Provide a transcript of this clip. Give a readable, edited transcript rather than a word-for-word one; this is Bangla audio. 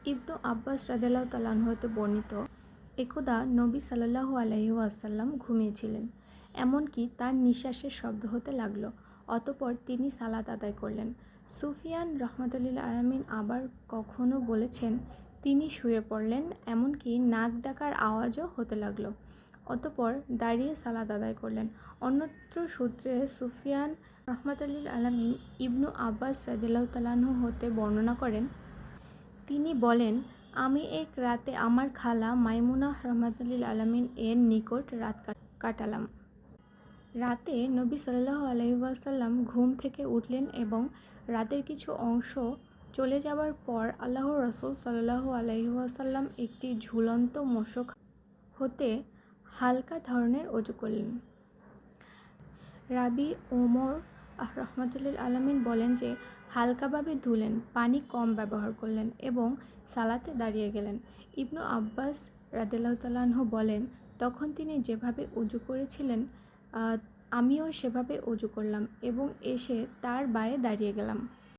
ইবনু আব্বাস রাদিয়াল্লাহু তাআলা আনহু হতে বর্ণিত, একদা নবী সাল্লাল্লাহু আলাইহি ওয়াসাল্লাম ঘুমিয়েছিলেন। এমনকি তার নিঃশ্বাসের শব্দ হতে লাগলো। অতঃপর তিনি সালাত আদায় করলেন। সুফিয়ান রহমাতুল্লিল আলামিন আবার কখনো বলেছেন, তিনি শুয়ে পড়লেন, এমনকি নাক ডাকার আওয়াজও হতে লাগলো। অতঃপর দাঁড়িয়ে সালাত আদায় করলেন। অন্যত্র সূত্রে সুফিয়ান রহমাতুল্লিল আলামিন ইবনু আব্বাস রাদিয়াল্লাহু তাআলা আনহু হতে বর্ণনা করেন, তিনি বলেন, আমি এক রাতে আমার খালা মাইমুনাহ রহমাতুল্লিল আলামিন এর নিকট রাত কাটালাম। রাতে নবী সাল্লাল্লাহু আলাইহি ওয়াসাল্লাম ঘুম থেকে উঠলেন এবং রাতের কিছু অংশ চলে যাবার পর আল্লাহর রাসূল সাল্লাল্লাহু আলাইহি ওয়াসাল্লাম একটি ঝুলন্ত মশক হতে হালকা ধরনের ওযু করলেন। রাবি ওমর রহমাতুল্লিল আলামিন বলেন যে, হালকাভাবে ধুলেন, পানি কম ব্যবহার করলেন এবং সালাতে দাঁড়িয়ে গেলেন। ইবনু আব্বাস রাদিয়াল্লাহু তাআলা আনহু বলেন, তখন তিনি যেভাবে ওযু করেছিলেন আমিও সেভাবে ওযু করলাম এবং এসে তার বায়ে দাঁড়িয়ে গেলাম।